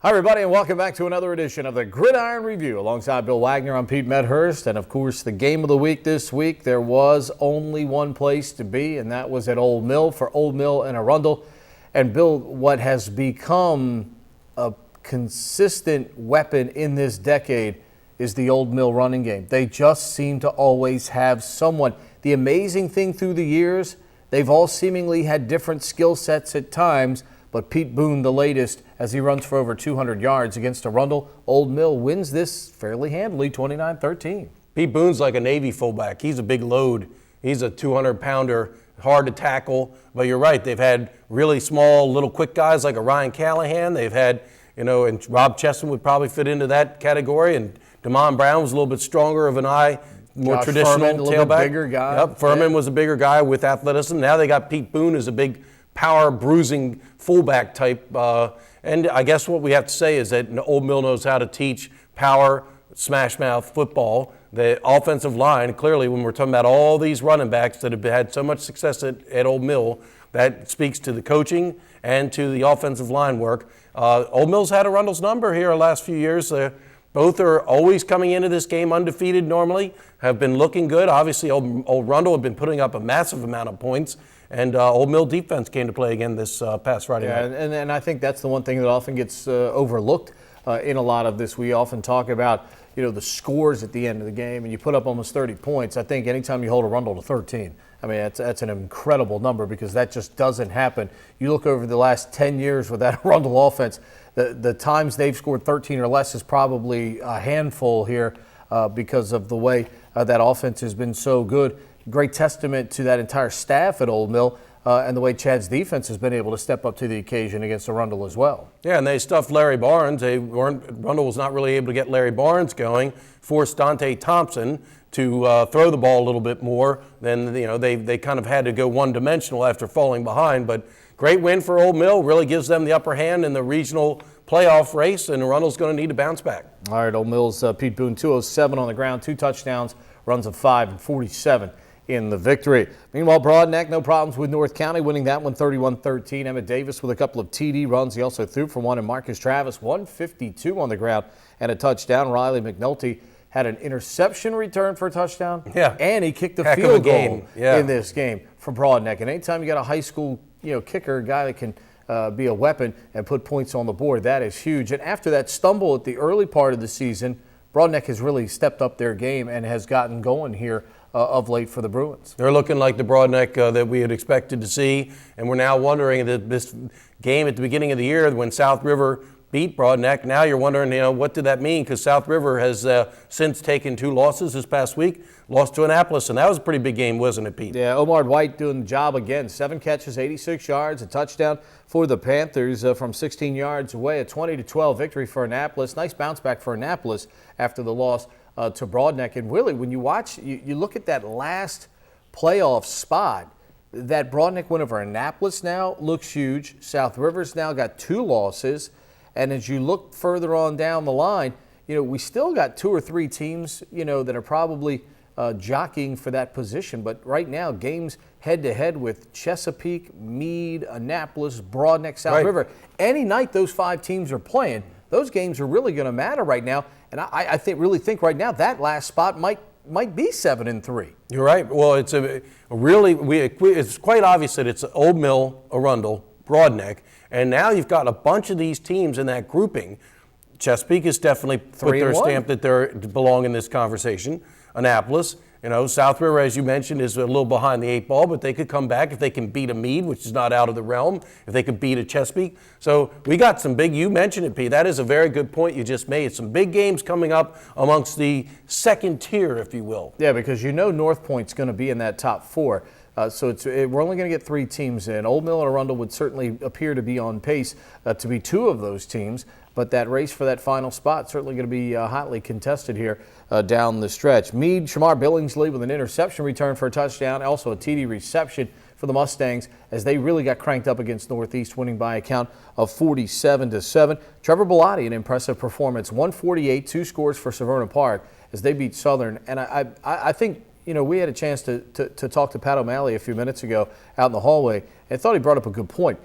Hi, everybody, and welcome back to another edition of the Gridiron Review. Alongside Bill Wagner, I'm Pete Medhurst, and of course, the game of the week this week, there was only one place to be, and that was at Old Mill for Old Mill and Arundel. And Bill, what has become a consistent weapon in this decade is the Old Mill running game. They just seem to always have someone. The amazing thing through the years, they've all seemingly had different skill sets at times, but Pete Boone, the latest, as he runs for over 200 yards against Arundel. Old Mill wins this fairly handily, 29-13. Pete Boone's like a Navy fullback. He's a big load. He's a 200-pounder, hard to tackle. But you're right, they've had really small, little quick guys like a Ryan Callahan. They've had, and Rob Chesson would probably fit into that category. And Damon Brown was a little bit stronger of an eye, more Josh traditional Furman, tailback. A little bit bigger guy. Yep, Furman was a bigger guy with athleticism. Now they got Pete Boone as a big power bruising fullback type. And I guess what we have to say is that Old Mill knows how to teach power, smash mouth football. The offensive line, clearly, when we're talking about all these running backs that have had so much success at Old Mill, that speaks to the coaching and to the offensive line work. Old Mill's had Arundel's number here the last few years. Both are always coming into this game undefeated normally, have been looking good. Obviously, Old Arundel have been putting up a massive amount of points. And Old Mill defense came to play again this past Friday night. And I think that's the one thing that often gets overlooked in a lot of this. We often talk about, the scores at the end of the game, and you put up almost 30 points. I think anytime you hold Arundel to 13, I mean, that's an incredible number because that just doesn't happen. You look over the last 10 years with that Arundel offense, the times they've scored 13 or less is probably a handful here because of the way that offense has been so good. Great testament to that entire staff at Old Mill and the way Chad's defense has been able to step up to the occasion against Arundel as well. Yeah, and they stuffed Larry Barnes. Arundel was not really able to get Larry Barnes going, forced Dante Thompson to throw the ball a little bit more. Then, they kind of had to go one-dimensional after falling behind. But great win for Old Mill, really gives them the upper hand in the regional playoff race, and Arundel's going to need to bounce back. All right, Old Mill's Pete Boone, 207 on the ground, 2 touchdowns, runs of 5 and 47. In the victory. Meanwhile, Broadneck, no problems with North County, winning that one 31-13. Emmett Davis with a couple of TD runs. He also threw for one, and Marcus Travis, 152 on the ground and a touchdown. Riley McNulty had an interception return for a touchdown. Yeah. And he kicked a field goal in this game for Broadneck. And anytime you got a high school kicker, a guy that can be a weapon and put points on the board, that is huge. And after that stumble at the early part of the season, Broadneck has really stepped up their game and has gotten going here of late for the Bruins. They're looking like the Broadneck that we had expected to see, and we're now wondering that this game at the beginning of the year when South River beat Broadneck, now you're wondering, what did that mean? Because South River has since taken 2 losses this past week, lost to Annapolis, and that was a pretty big game, wasn't it, Pete? Yeah, Omar White doing the job again. 7 catches, 86 yards, a touchdown for the Panthers from 16 yards away. A 20-12 victory for Annapolis. Nice bounce back for Annapolis after the loss to Broadneck. And really, when you watch, you look at that last playoff spot, that Broadneck win over Annapolis now looks huge. South River's now got 2 losses. And as you look further on down the line, we still got 2 or 3 teams, that are probably jockeying for that position. But right now, games head-to-head with Chesapeake, Meade, Annapolis, Broadneck, South River. Any night those 5 teams are playing, those games are really going to matter right now. And I really think right now that last spot might be 7-3. You're right. Well, it's it's quite obvious that it's Old Mill, Arundel, Broadneck, and now you've got a bunch of these teams in that grouping. Chesapeake has definitely put their stamp that they belong in this conversation. Annapolis, South River, as you mentioned, is a little behind the 8 ball, but they could come back if they can beat a Meade, which is not out of the realm, if they could beat a Chesapeake. So we got some big, you mentioned it, Pete. That is a very good point you just made. Some big games coming up amongst the second tier, if you will. Yeah, because North Point's going to be in that top 4. So we're only going to get 3 teams in. Old Mill and Arundel would certainly appear to be on pace to be 2 of those teams. but that race for that final spot certainly going to be hotly contested here down the stretch. Meade, Shamar Billingsley with an interception return for a touchdown, also a TD reception for the Mustangs as they really got cranked up against Northeast, winning by a count of 47-7. Trevor Bellotti, an impressive performance, 148, 2 scores for Severna Park as they beat Southern. And I think, we had a chance to talk to Pat O'Malley a few minutes ago out in the hallway, and I thought he brought up a good point.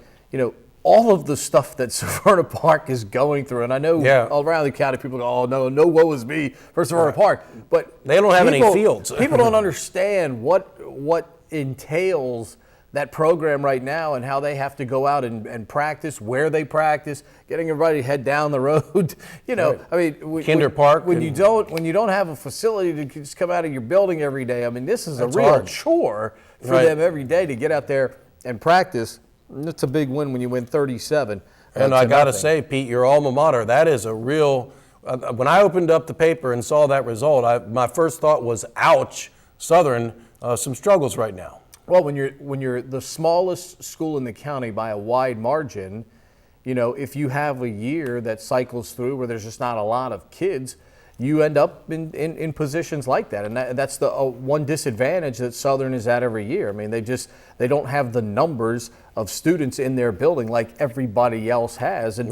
All of the stuff that Severna Park is going through, and I know all around the county people go, oh, no woe is me for Severna Park. But they don't have any fields. People don't understand what entails that program right now and how they have to go out and practice, where they practice, getting everybody to head down the road. I mean, Kinder Park. When you don't have a facility to just come out of your building every day, I mean, this is a real chore for them every day to get out there and practice. It's a big win when you win 37. And I got to say, Pete, your alma mater, that is a real when I opened up the paper and saw that result, my first thought was, ouch, Southern, some struggles right now. Well, when you're the smallest school in the county by a wide margin, if you have a year that cycles through where there's just not a lot of kids, you end up in positions like that. And that's the one disadvantage that Southern is at every year. I mean, they don't have the numbers of students in their building like everybody else has. And,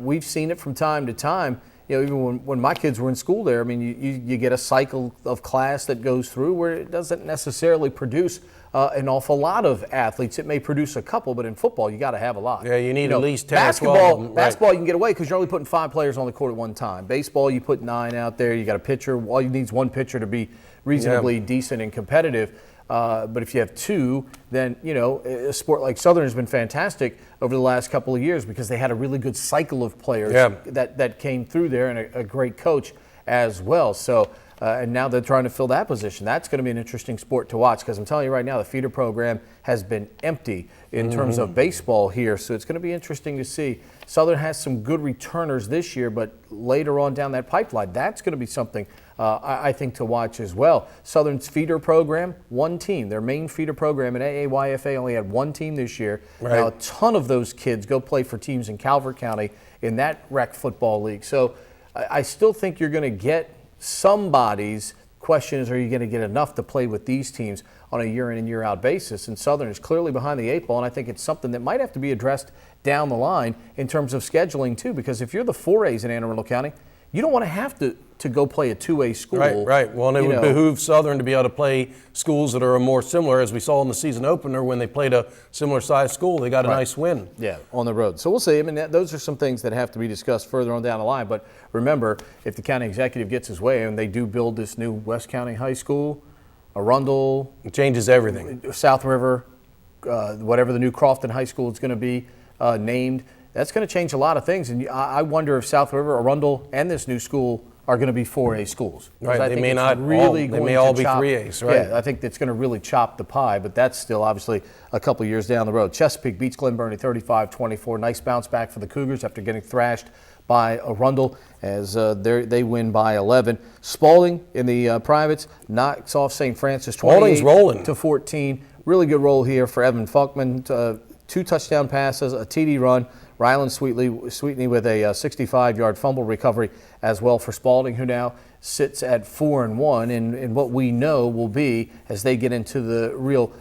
we've seen it from time to time. Even when my kids were in school there, I mean, you get a cycle of class that goes through where it doesn't necessarily produce an awful lot of athletes. It may produce a couple, but in football, you got to have a lot. Yeah, you need at least 10 basketball, or 12 of them. Basketball, you can get away because you're only putting 5 players on the court at one time. Baseball, you put 9 out there. You got a pitcher. All you need is one pitcher to be reasonably decent and competitive. But if you have 2, then, a sport like Southern has been fantastic over the last couple of years because they had a really good cycle of players that came through there and a great coach as well. So, and now they're trying to fill that position. That's going to be an interesting sport to watch because I'm telling you right now, the feeder program has been empty in terms of baseball here. So it's going to be interesting to see. Southern has some good returners this year, but later on down that pipeline, that's going to be something I think to watch as well. Southern's feeder program, 1 team. Their main feeder program in AAYFA only had 1 team this year. Right. Now a ton of those kids go play for teams in Calvert County in that rec football league. So I still think you're going to get somebody's question is, are you going to get enough to play with these teams on a year in and year out basis? And Southern is clearly behind the 8 ball, and I think it's something that might have to be addressed down the line in terms of scheduling too, because if you're the 4As in Anne Arundel County, you don't want to have to go play a 2A school. Right. Well, and it would behoove Southern to be able to play schools that are more similar, as we saw in the season opener when they played a similar sized school. They got a nice win. Yeah, on the road. So we'll see. I mean, those are some things that have to be discussed further on down the line. But remember, if the county executive gets his way and they do build this new West County High School, Arundel, it changes everything. South River, whatever the new Crofton High School is going to be named, that's going to change a lot of things. And I wonder if South River, Arundel, and this new school are going to be 4A schools. Right, they may not really they may all be 3As, right? Yeah, I think it's going to really chop the pie, but that's still obviously a couple years down the road. Chesapeake beats Glen Burnie 35-24. Nice bounce back for the Cougars after getting thrashed by Arundel as they win by 11. Spalding in the privates knocks off St. Francis 28-14. Really good roll here for Evan Falkman. 2 touchdown passes, a TD run. Rylan Sweetney with a 65-yard fumble recovery as well for Spalding, who now sits at 4-1 in what we know will be, as they get into the real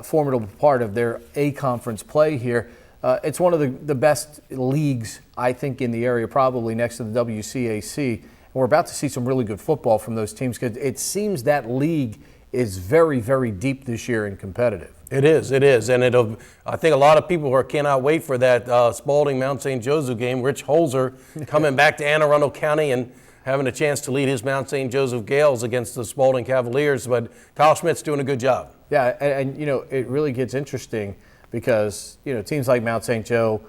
formidable part of their A-conference play here. It's one of the best leagues, I think, in the area, probably next to the WCAC. And we're about to see some really good football from those teams because it seems that league is very, very deep this year and competitive. It is, and I think a lot of people cannot wait for that Spalding Mount St. Joseph game. Rich Holzer coming back to Anne Arundel County and having a chance to lead his Mount St. Joseph Gales against the Spalding Cavaliers, but Kyle Schmidt's doing a good job. Yeah, and it really gets interesting because teams like Mount St. Joe,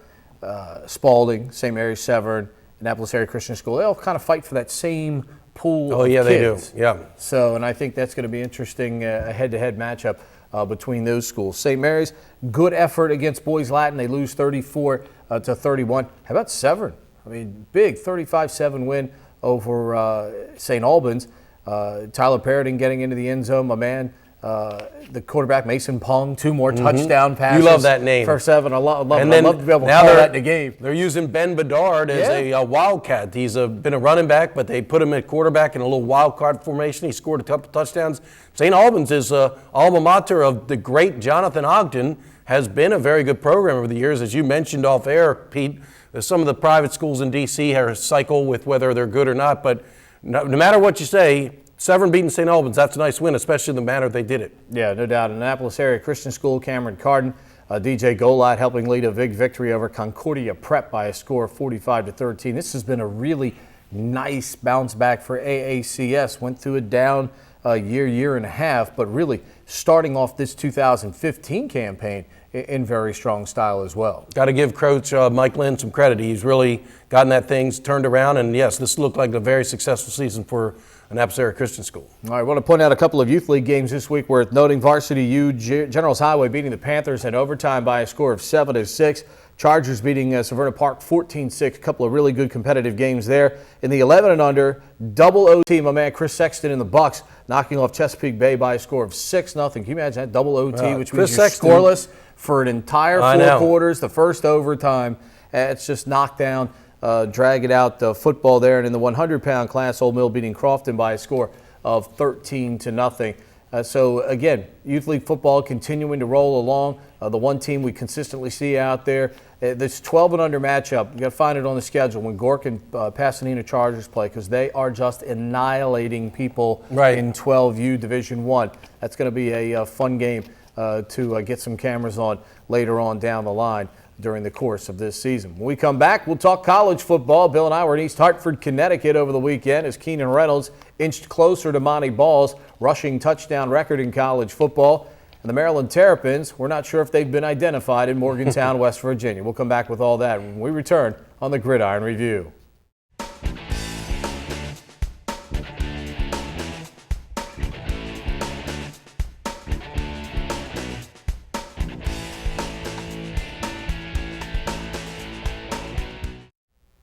Spalding, St. Mary's Severn, Annapolis Area Christian School, they all kind of fight for that same pool of kids. They do. Yeah. So, and I think that's going to be interesting, a head-to-head matchup between those schools. St. Mary's, good effort against Boys Latin. They lose 34-31. How about Severn? I mean, big 35-7 win over St. Albans. Tyler Perroding getting into the end zone. My man The quarterback, Mason Pong, 2 more touchdown passes. You love that name. For 7. I love it. And I'd love to be able to now call that in the game. They're using Ben Bedard as a wildcat. He's been a running back, but they put him at quarterback in a little wildcat formation. He scored a couple touchdowns. St. Albans is alma mater of the great Jonathan Ogden, has been a very good program over the years. As you mentioned off air, Pete, some of the private schools in D.C. have a cycle with whether they're good or not, but no matter what you say, Severn beating St. Albans, that's a nice win, especially in the manner they did it. Yeah, no doubt. Annapolis Area Christian School, Cameron Carden, DJ Golot helping lead a big victory over Concordia Prep by a score of 45-13. This has been a really nice bounce back for AACS. Went through a down year and a half, but really starting off this 2015 campaign in very strong style as well. Got to give Coach Mike Lynn some credit. He's really gotten that things turned around, and yes, this looked like a very successful season for Annapolis Area Christian School. All right, I want to point out a couple of youth league games this week worth noting. Varsity U, Generals Highway beating the Panthers in overtime by a score of 7-6. Chargers beating Severna Park 14-6. A couple of really good competitive games there. In the 11 and under, double OT, my man Chris Sexton in the Bucks knocking off Chesapeake Bay by a score of 6-0. Can you imagine that? Double OT, which means you're scoreless for an entire 4 quarters, the first overtime. It's just knockdown. Drag it out football there. And in the 100-pound class, Old Mill beating Crofton by a score of 13-0. So, again, youth league football continuing to roll along. The one team we consistently see out there, this 12 and under matchup, you got to find it on the schedule when Gork and Pasadena Chargers play, because they are just annihilating people in 12U Division I. That's going to be a fun game to get some cameras on later on down the line during the course of this season. When we come back, we'll talk college football. Bill and I were in East Hartford, Connecticut over the weekend as Keenan Reynolds inched closer to Monty Ball's rushing touchdown record in college football. And the Maryland Terrapins, we're not sure if they've been identified in Morgantown, West Virginia. We'll come back with all that when we return on the Gridiron Review.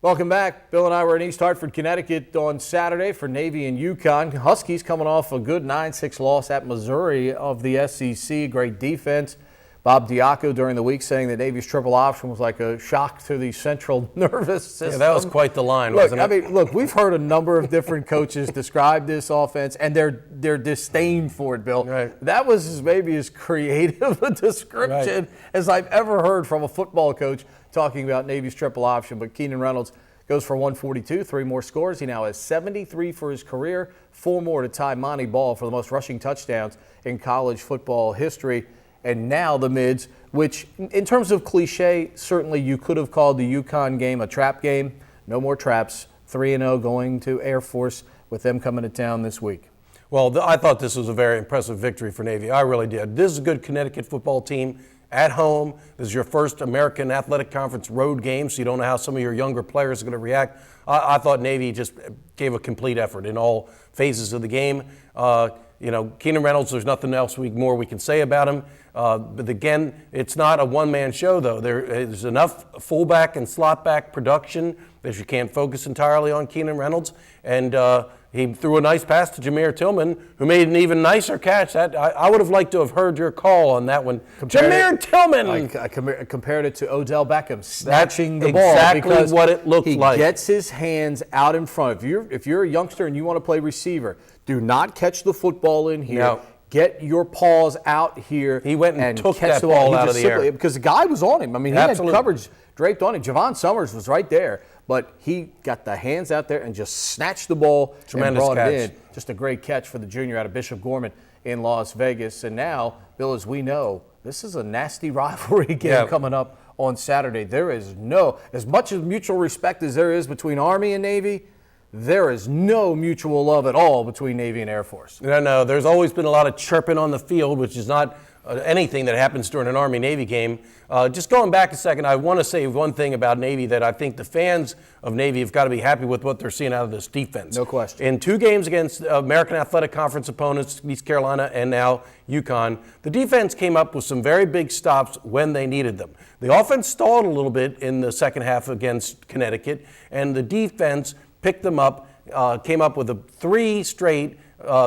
Welcome back. Bill and I were in East Hartford, Connecticut on Saturday for Navy and UConn. Huskies coming off a good 9-6 loss at Missouri of the SEC. Great defense. Bob Diaco during the week saying that Navy's triple option was like a shock to the central nervous system. Yeah, that was quite the line, wasn't it? I mean, look, we've heard a number of different coaches describe this offense and their disdain for it, Bill. Right. That was maybe as creative a description as I've ever heard from a football coach talking about Navy's triple option. But Keenan Reynolds goes for 142, 3 more scores. He now has 73 for his career, 4 more to tie Monty Ball for the most rushing touchdowns in college football history. And now the mids, which in terms of cliche, certainly you could have called the UConn game a trap game. No more traps. 3-0 going to Air Force with them coming to town this week. Well, I thought this was a very impressive victory for Navy. I really did. This is a good Connecticut football team at home. This is your first American Athletic Conference road game, so you don't know how some of your younger players are going to react. I thought Navy just gave a complete effort in all phases of the game. Keenan Reynolds, there's nothing else more we can say about him. But again, it's not a one-man show, though. There's enough fullback and slot back production that you can't focus entirely on Keenan Reynolds. And he threw a nice pass to Jameer Tillman, who made an even nicer catch. I would have liked to have heard your call on that one. Jameer Tillman! I compared it to Odell Beckham snatching the ball. Exactly what it looked like. He gets his hands out in front. If you're a youngster and you want to play receiver, do not catch the football in here. No. Get your paws out here. He went and took that ball out of the air. Because the guy was on him. I mean, he had coverage draped on him. Javon Summers was right there. But he got the hands out there and just snatched the ball and brought it in. Just a great catch for the junior out of Bishop Gorman in Las Vegas. And now, Bill, as we know, this is a nasty rivalry game coming up on Saturday. There is as much as mutual respect as there is between Army and Navy, there is no mutual love at all between Navy and Air Force. No. There's always been a lot of chirping on the field, which is not anything that happens during an Army-Navy game. Just going back a second, I want to say one thing about Navy that I think the fans of Navy have got to be happy with what they're seeing out of this defense. No question. In 2 games against American Athletic Conference opponents, East Carolina and now UConn, the defense came up with some very big stops when they needed them. The offense stalled a little bit in the second half against Connecticut, and the defense picked them up came up with 3 straight.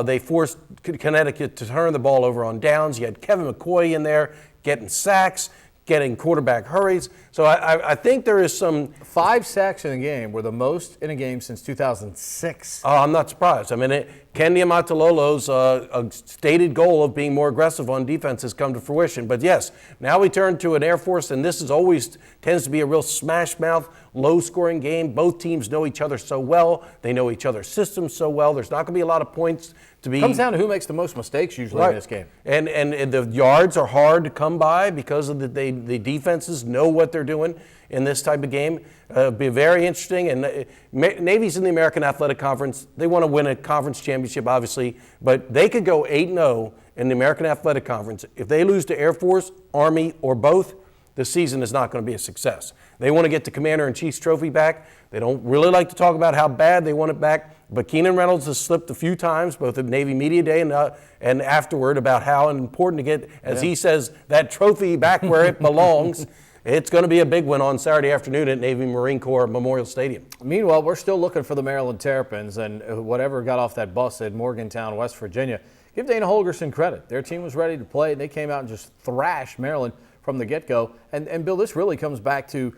They forced Connecticut to turn the ball over on downs. You had Kevin McCoy in there getting sacks, getting quarterback hurries. So I think there is some... 5 sacks in a game were the most in a game since 2006. I'm not surprised. I mean, Ken Niumatalolo's stated goal of being more aggressive on defense has come to fruition. But yes, now we turn to an Air Force, and this is always tends to be a real smash-mouth, low-scoring game. Both teams know each other so well. They know each other's systems so well. There's not going to be a lot of points to be... Comes down to who makes the most mistakes usually in this game. And the yards are hard to come by because of the defenses know what they're doing in this type of game. It'll be very interesting. And Navy's in the American Athletic Conference. They want to win a conference championship, obviously, but they could go 8-0 in the American Athletic Conference. If they lose to Air Force, Army, or both, the season is not going to be a success. They want to get the Commander-in-Chief's trophy back. They don't really like to talk about how bad they want it back, but Keenan Reynolds has slipped a few times, both at Navy Media Day and afterward, about how important to get, as he says, that trophy back where it belongs. It's going to be a big one on Saturday afternoon at Navy Marine Corps Memorial Stadium. Meanwhile, we're still looking for the Maryland Terrapins, and whatever got off that bus at Morgantown, West Virginia. Give Dana Holgerson credit. Their team was ready to play, and they came out and just thrashed Maryland from the get-go. And Bill, this really comes back to,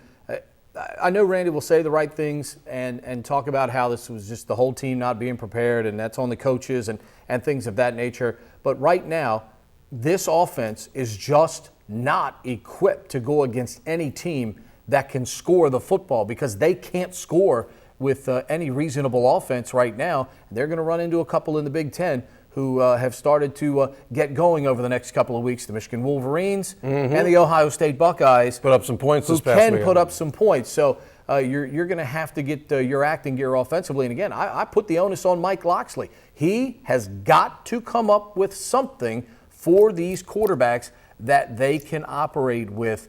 I know Randy will say the right things and talk about how this was just the whole team not being prepared, and that's on the coaches and things of that nature. But right now, this offense is just not equipped to go against any team that can score the football, because they can't score with any reasonable offense right now. They're going to run into a couple in the Big Ten who have started to get going over the next couple of weeks. The Michigan Wolverines and the Ohio State Buckeyes put up some points this past weekend. week. Put up some points. So you're going to have to get your acting gear offensively. And again, I put the onus on Mike Loxley. He has got to come up with something for these quarterbacks that they can operate with,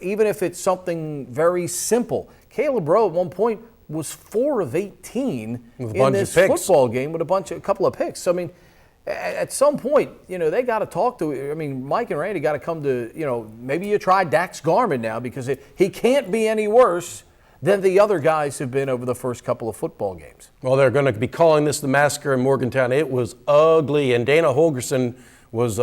even if it's something very simple. Caleb Rowe at one point was 4 of 18 in this football game with a couple of picks. So, I mean, at some point, they got to talk to, Mike and Randy got to come to, maybe you try Dax Garman now, because he can't be any worse than the other guys have been over the first couple of football games. Well, they're going to be calling this the massacre in Morgantown. It was ugly, and Dana Holgerson was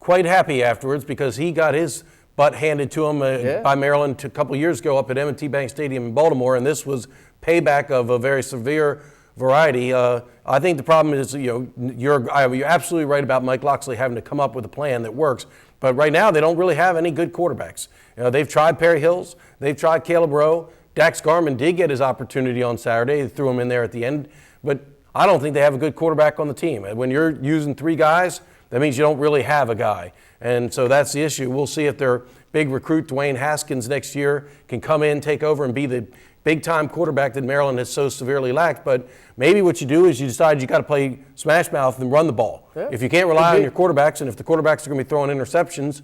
quite happy afterwards, because he got his butt handed to him by Maryland a couple years ago up at M&T Bank Stadium in Baltimore, and this was payback of a very severe variety. I think the problem is, you're absolutely right about Mike Loxley having to come up with a plan that works, but right now they don't really have any good quarterbacks. They've tried Perry Hills, they've tried Caleb Rowe. Dax Garman did get his opportunity on Saturday. They threw him in there at the end, but I don't think they have a good quarterback on the team. When you're using 3 guys, that means you don't really have a guy. And so that's the issue. We'll see if their big recruit, Dwayne Haskins, next year can come in, take over, and be the big-time quarterback that Maryland has so severely lacked. But maybe what you do is you decide you got to play smash mouth and run the ball. Yeah. If you can't rely on your quarterbacks, and if the quarterbacks are going to be throwing interceptions,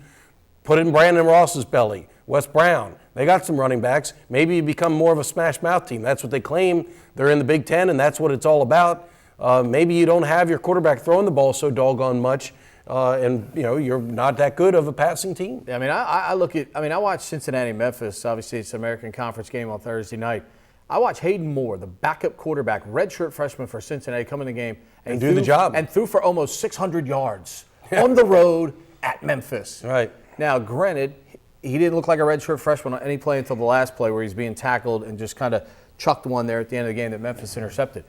put it in Brandon Ross's belly. Wes Brown, they got some running backs. Maybe you become more of a smash mouth team. That's what they claim. They're in the Big Ten, and that's what it's all about. Maybe you don't have your quarterback throwing the ball so doggone much, and you're not that good of a passing team. I mean, I watched Cincinnati-Memphis. Obviously, it's an American Conference game on Thursday night. I watched Hayden Moore, the backup quarterback, redshirt freshman for Cincinnati, come in the game and do the job. And threw for almost 600 yards on the road at Memphis. Right. Now, granted, he didn't look like a redshirt freshman on any play until the last play where he's being tackled and just kind of chucked one there at the end of the game that Memphis intercepted.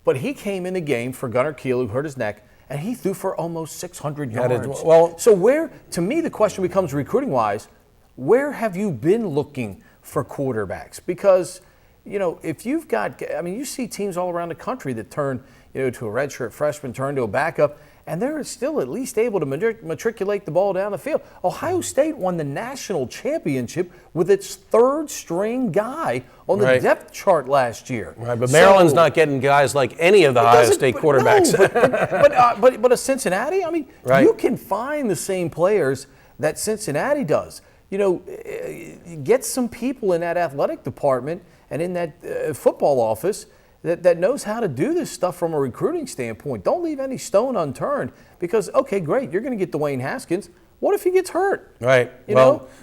But he came in the game for Gunnar Kiel, who hurt his neck, and he threw for almost 600 yards. So to me, the question becomes, recruiting-wise, where have you been looking for quarterbacks? Because, if you've got, you see teams all around the country that turn, to a redshirt freshman, turn to a backup, and they're still at least able to matriculate the ball down the field. Ohio State won the national championship with its 3rd-string guy on the depth chart last year. Right, but Maryland's not getting guys like any of the Ohio State quarterbacks. No, but a Cincinnati, you can find the same players that Cincinnati does. Get some people in that athletic department and in that football office that knows how to do this stuff from a recruiting standpoint. Don't leave any stone unturned, because, okay, great, you're going to get Dwayne Haskins. What if he gets hurt? Right. You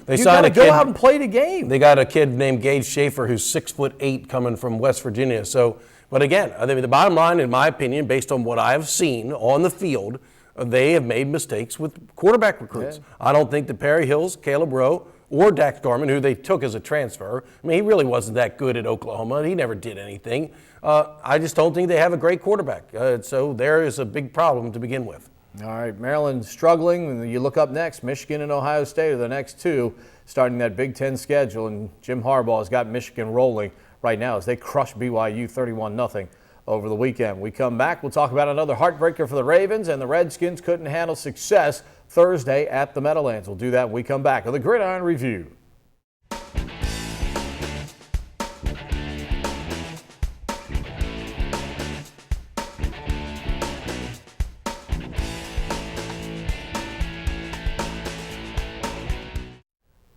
they you signed got to a go kid. out and play the game. They got a kid named Gage Schaefer who's 6'8" coming from West Virginia. So, but again, I mean, the bottom line, in my opinion, based on what I have seen on the field, they have made mistakes with quarterback recruits. Yeah. I don't think that Perry Hills, Caleb Rowe, or Dax Garman, who they took as a transfer, I mean, he really wasn't that good at Oklahoma. He never did anything. I just don't think they have a great quarterback. So there is a big problem to begin with. All right, Maryland struggling. And you look up next, Michigan and Ohio State are the next two starting that Big Ten schedule. And Jim Harbaugh has got Michigan rolling right now as they crush BYU 31-0 over the weekend. We come back, we'll talk about another heartbreaker for the Ravens, and the Redskins couldn't handle success Thursday at the Meadowlands. We'll do that when we come back on the Gridiron Review.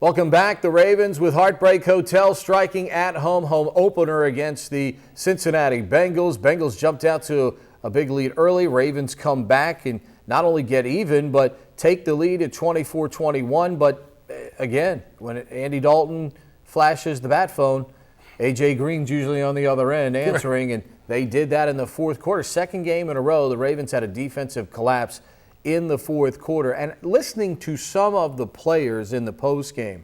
Welcome back. The Ravens with Heartbreak Hotel striking at home opener against the Cincinnati Bengals. Bengals jumped out to a big lead early. Ravens come back and not only get even, but take the lead at 24-21. But again, when Andy Dalton flashes the bat phone, A.J. Green's usually on the other end answering, and they did that in the fourth quarter. Second game in a row, the Ravens had a defensive collapse in the fourth quarter. And listening to some of the players in the postgame,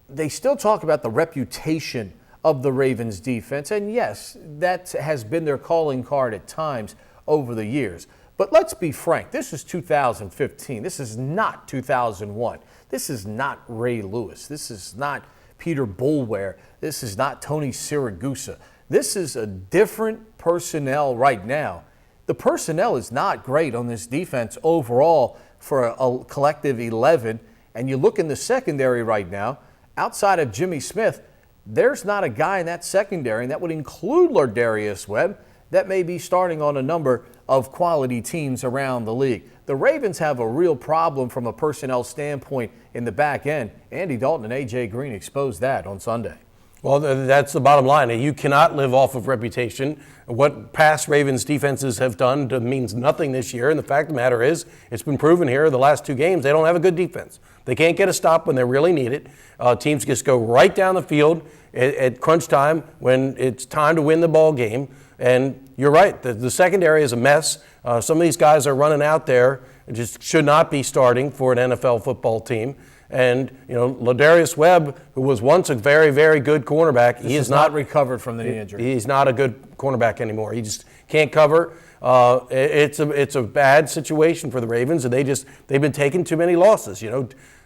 they still talk about the reputation of the Ravens defense. And yes, that has been their calling card at times over the years. But let's be frank, this is 2015. This is not 2001. This is not Ray Lewis. This is not Peter Boulware. This is not Tony Siragusa. This is a different personnel right now. The personnel is not great on this defense overall for a collective 11. And you look in the secondary right now, outside of Jimmy Smith, there's not a guy in that secondary, and that would include Lardarius Webb, that may be starting on a number of quality teams around the league. The Ravens have a real problem from a personnel standpoint in the back end. Andy Dalton and A.J. Green exposed that on Sunday. Well, that's the bottom line. You cannot live off of reputation. What past Ravens defenses have done means nothing this year. And the fact of the matter is, it's been proven here the last two games, they don't have a good defense. They can't get a stop when they really need it. Teams just go right down the field at crunch time when it's time to win the ball game. And you're right, the secondary is a mess. Some of these guys are running out there and just should not be starting for an NFL football team. And, Lardarius Webb, who was once a very, very good cornerback, he is not recovered from the knee injury. He's not a good cornerback anymore. He just can't cover. It's a bad situation for the Ravens, and they've been taking too many losses.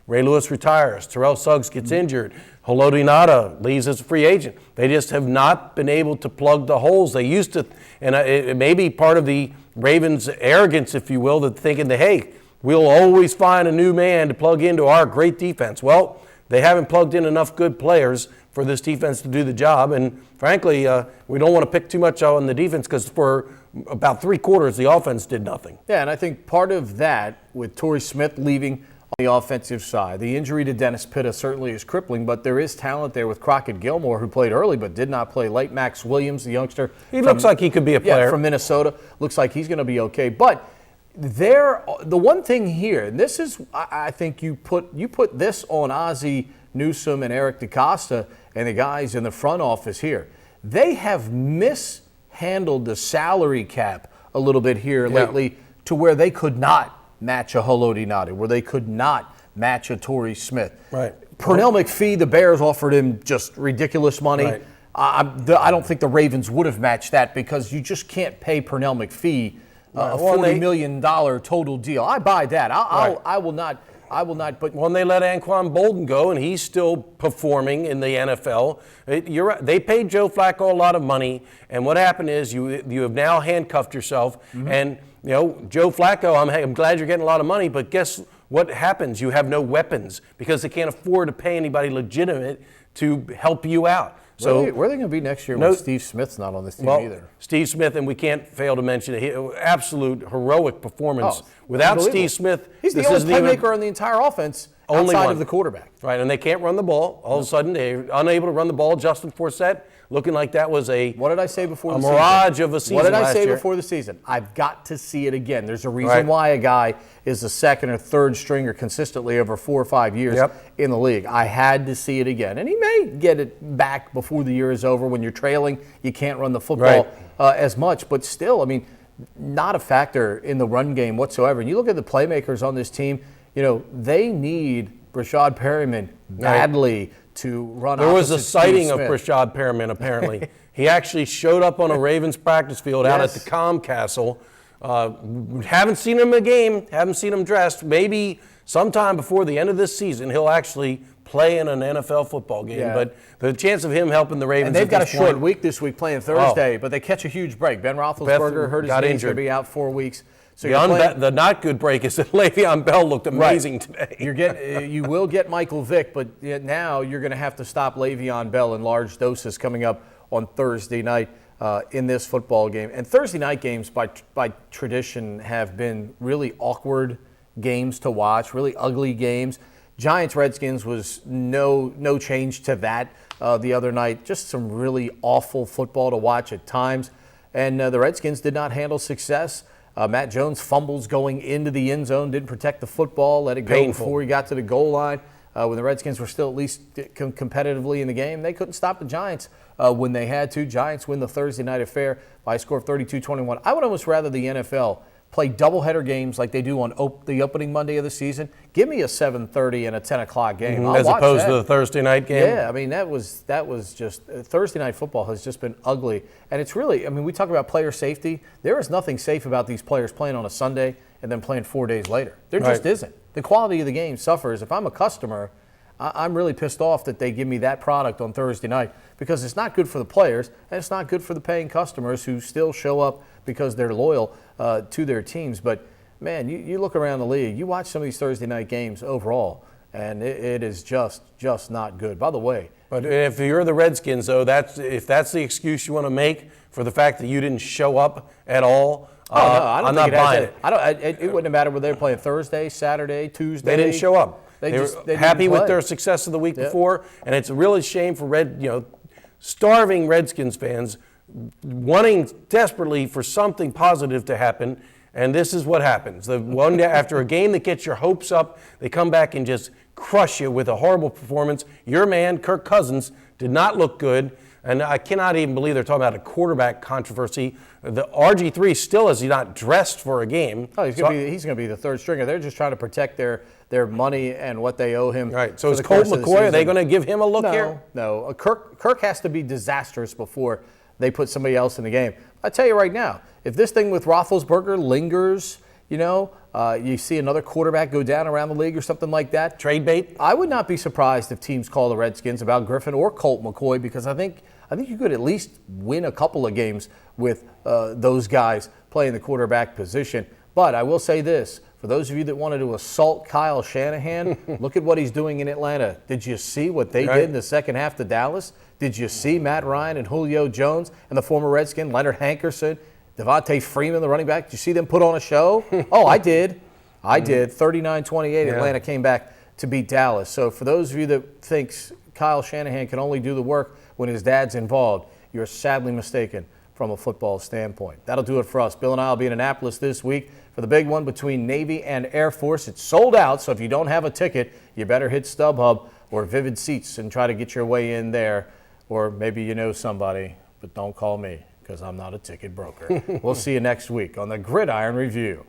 Ray Lewis retires, Terrell Suggs gets injured, Haloti Ngata leaves as a free agent. They just have not been able to plug the holes they used to. And it may be part of the Ravens' arrogance, if you will, that thinking that, hey, we'll always find a new man to plug into our great defense. Well, they haven't plugged in enough good players for this defense to do the job. And frankly, we don't want to pick too much on the defense because for about 3 quarters, the offense did nothing. Yeah, and I think part of that, with Torrey Smith leaving on the offensive side, the injury to Dennis Pitta certainly is crippling, but there is talent there with Crockett Gilmore, who played early but did not play late. Max Williams, the youngster. He looks like he could be a player. Yeah, from Minnesota. Looks like he's going to be okay. But the one thing here, and this is, I think you put this on Ozzie Newsome and Eric DeCosta and the guys in the front office here. They have mishandled the salary cap a little bit here lately to where they could not match a Haloti Ngata, where they could not match a Torrey Smith. Right. Pernell McPhee, the Bears offered him just ridiculous money. Right. I don't think the Ravens would have matched that because you just can't pay Pernell McPhee a $40 million total deal. I buy that. I will not. But when they let Anquan Bolden go, and he's still performing in the NFL, you're right. They paid Joe Flacco a lot of money, and what happened is you have now handcuffed yourself. Mm-hmm. And Joe Flacco, I'm glad you're getting a lot of money, but guess what happens? You have no weapons because they can't afford to pay anybody legitimate to help you out. So where are they going to be next year when Steve Smith's not on this team either? Steve Smith, and we can't fail to mention absolute heroic performance. Without Steve Smith, he's the only playmaker on the entire offense outside of the quarterback. Right, and they can't run the ball. All of a sudden, they're unable to run the ball. Justin Forsett looking like that was What did I say before a the season? mirage of a season What did I last say year. before the season? I've got to see it again. There's a reason Right. why a guy is the second or third stringer consistently over 4 or 5 years in the league. I had to see it again. And he may get it back before the year is over. When you're trailing, you can't run the football as much. But still, I mean, not a factor in the run game whatsoever. And you look at the playmakers on this team, you know, they need Brashad Perryman badly to run. There was a opposite sighting Steve of Smith. Brashad Perriman, apparently. He actually showed up on a Ravens practice field out at the Castle. Haven't seen him in a game, haven't seen him dressed. Maybe sometime before the end of this season, he'll actually play in an NFL football game. Yeah. But the chance of him helping the Ravens And they've at got a this short point- week this week playing Thursday, but they catch a huge break. Ben Roethlisberger hurt his got knee, he's injured. going to be out 4 weeks. So The not good break is that Le'Veon Bell looked amazing today. You will get Michael Vick, but now you're going to have to stop Le'Veon Bell in large doses coming up on Thursday night in this football game. And Thursday night games, by tradition, have been really awkward games to watch, really ugly games. Giants-Redskins was no change to that the other night. Just some really awful football to watch at times. And the Redskins did not handle success. Matt Jones fumbles going into the end zone, didn't protect the football, let it go before he got to the goal line. When the Redskins were still at least competitively in the game, they couldn't stop the Giants when they had to. Giants win the Thursday night affair by a score of 32-21. I would almost rather the NFL play doubleheader games like they do on the opening Monday of the season. Give me a 7:30 and a 10 o'clock game. As opposed to the Thursday night game? Yeah, I mean, that was just Thursday night football has just been ugly. And it's really, I mean, we talk about player safety. There is nothing safe about these players playing on a Sunday and then playing 4 days later. There just isn't. The quality of the game suffers. If I'm a customer, I'm really pissed off that they give me that product on Thursday night because it's not good for the players and it's not good for the paying customers who still show up because they're loyal to their teams. But, man, you look around the league, you watch some of these Thursday night games overall, and it is just not good. By the way. But if you're the Redskins, though, if that's the excuse you want to make for the fact that you didn't show up at all, I'm not buying it. It wouldn't have mattered whether they were playing Thursday, Saturday, Tuesday. They didn't show up. They were didn't happy with play. their success of the week before, and it's a really shame for starving Redskins fans wanting desperately for something positive to happen, and this is what happens. The one day after a game that gets your hopes up, they come back and just crush you with a horrible performance. Your man, Kirk Cousins, did not look good, and I cannot even believe they're talking about a quarterback controversy. The RG3 still is not dressed for a game. Oh, he's going to be the third stringer. They're just trying to protect their money and what they owe him. Right. So is Colt McCoy, are they going to give him a look here? No. Kirk has to be disastrous before they put somebody else in the game. I tell you right now, if this thing with Roethlisberger lingers, you see another quarterback go down around the league or something like that. Trade bait? I would not be surprised if teams call the Redskins about Griffin or Colt McCoy because I think you could at least win a couple of games with those guys playing the quarterback position. But I will say this. For those of you that wanted to assault Kyle Shanahan, look at what he's doing in Atlanta. Did you see what they did in the second half to Dallas? Did you see Matt Ryan and Julio Jones and the former Redskin, Leonard Hankerson, Devontae Freeman, the running back? Did you see them put on a show? Oh, I did. 39-28, Atlanta came back to beat Dallas. So for those of you that thinks Kyle Shanahan can only do the work when his dad's involved, you're sadly mistaken from a football standpoint. That'll do it for us. Bill and I will be in Annapolis this week for the big one between Navy and Air Force. It's sold out, so if you don't have a ticket, you better hit StubHub or Vivid Seats and try to get your way in there. Or maybe you know somebody, but don't call me because I'm not a ticket broker. We'll see you next week on the Gridiron Review.